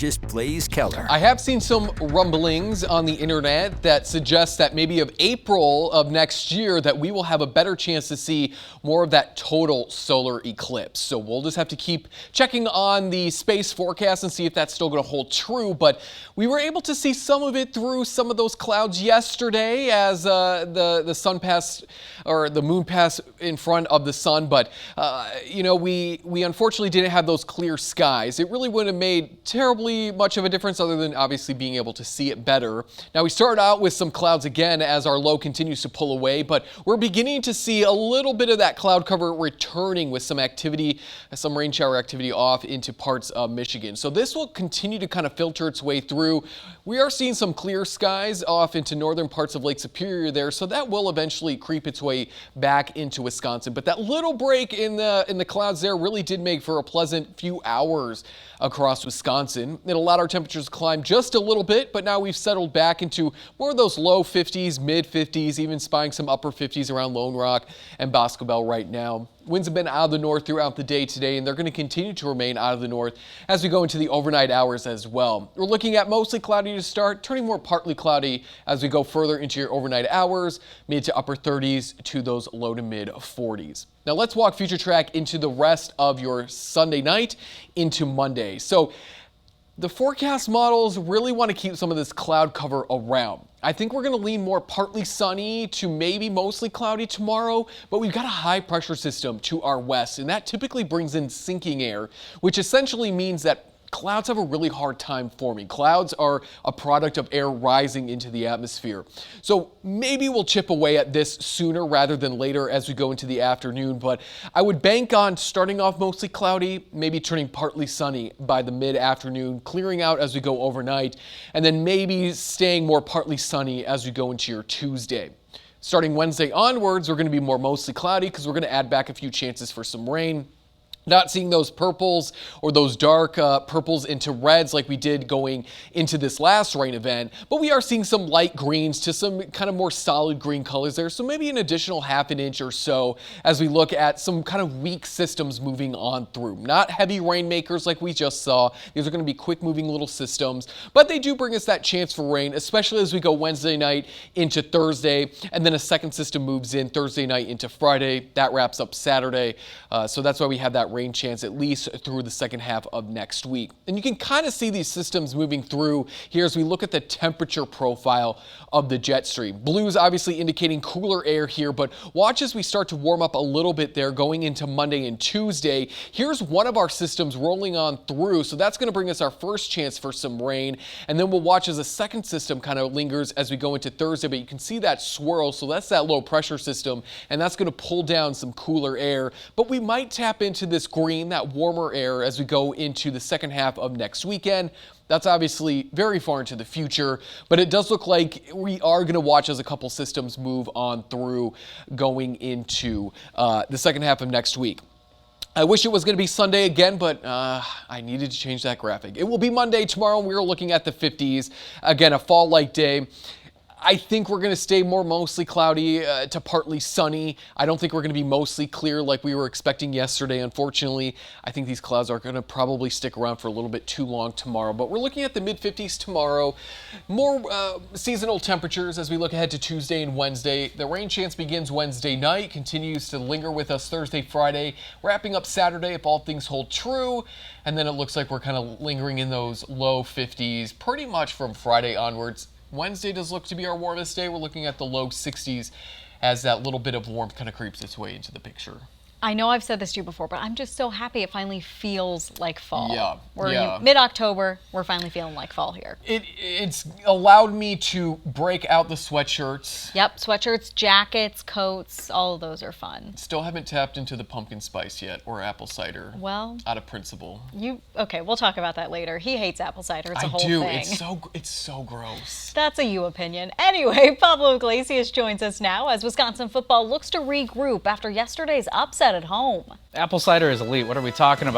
meteorologist Blaze Keller. I have seen some rumblings on the internet that suggest that maybe of April of next year that we will have a better chance to see more of that total solar eclipse. So we'll just have to keep checking on the space forecast and see if that's still going to hold true. But we were able to see some of it through some of those clouds yesterday as the sun passed, or the moon passed in front of the sun. But we unfortunately didn't have those clear skies. It really wouldn't have made terribly much of a difference other than obviously being able to see it better. Now we started out with some clouds again as our low continues to pull away, but we're beginning to see a little bit of that cloud cover returning with some activity, some rain shower activity off into parts of Michigan. So this will continue to kind of filter its way through. We are seeing some clear skies off into northern parts of Lake Superior there, so that will eventually creep its way back into Wisconsin. But that little break in the clouds there really did make for a pleasant few hours across Wisconsin. It allowed our temperatures to climb just a little bit, but now we've settled back into more of those low 50s, mid 50s, even spying some upper 50s around Lone Rock and Boscobel right now. Winds have been out of the north throughout the day today, and they're going to continue to remain out of the north as we go into the overnight hours as well. We're looking at mostly cloudy to start, turning more partly cloudy as we go further into your overnight hours, mid to upper 30s to those low to mid 40s. Now let's walk Future Track into the rest of your Sunday night into Monday. So the forecast models really want to keep some of this cloud cover around. I think we're going to lean more partly sunny to maybe mostly cloudy tomorrow, but we've got a high pressure system to our west, and that typically brings in sinking air, which essentially means that clouds have a really hard time forming. Clouds are a product of air rising into the atmosphere. So maybe we'll chip away at this sooner rather than later as we go into the afternoon, but I would bank on starting off mostly cloudy, maybe turning partly sunny by the mid-afternoon, clearing out as we go overnight, and then maybe staying more partly sunny as we go into your Tuesday. Starting Wednesday onwards, we're going to be more mostly cloudy because we're going to add back a few chances for some rain. Not seeing those purples or those dark purples into reds like we did going into this last rain event, but we are seeing some light greens to some kind of more solid green colors there. So maybe an additional half an inch or so as we look at some kind of weak systems moving on through. Not heavy rainmakers like we just saw. These are going to be quick moving little systems, but they do bring us that chance for rain, especially as we go Wednesday night into Thursday, and then a second system moves in Thursday night into Friday. That wraps up Saturday. So that's why we have that rain chance at least through the second half of next week. And you can kind of see these systems moving through here as we look at the temperature profile of the jet stream. Blues obviously indicating cooler air here, but watch as we start to warm up a little bit there going into Monday and Tuesday. Here's one of our systems rolling on through, so that's going to bring us our first chance for some rain, and then we'll watch as a second system kind of lingers as we go into Thursday, but you can see that swirl, so that's that low pressure system, and that's going to pull down some cooler air, but we might tap into this green, that warmer air, as we go into the second half of next weekend. That's obviously very far into the future, but it does look like we are going to watch as a couple systems move on through going into the second half of next week. I wish it was going to be Sunday again, but I needed to change that graphic. It will be Monday tomorrow, and we're looking at the 50s. Again, a fall-like day. I think we're going to stay more mostly cloudy to partly sunny. I don't think we're going to be mostly clear like we were expecting yesterday, unfortunately. I think these clouds are going to probably stick around for a little bit too long tomorrow, but we're looking at the mid-50s tomorrow. More seasonal temperatures as we look ahead to Tuesday and Wednesday. The rain chance begins Wednesday night, continues to linger with us Thursday, Friday, wrapping up Saturday if all things hold true, and then it looks like we're kind of lingering in those low 50s pretty much from Friday onwards. Wednesday does look to be our warmest day. We're looking at the low 60s as that little bit of warmth kind of creeps its way into the picture. I know I've said this to you before, but I'm just so happy it finally feels like fall. Yeah. We're in mid-October. We're finally feeling like fall here. It's allowed me to break out the sweatshirts. Yep, sweatshirts, jackets, coats, all of those are fun. Still haven't tapped into the pumpkin spice yet or apple cider. Well, out of principle. Okay, we'll talk about that later. He hates apple cider. It's a whole thing. It's so gross. That's a you opinion. Anyway, Pablo Iglesias joins us now as Wisconsin football looks to regroup after yesterday's upset at home. Apple cider is elite. What are we talking about?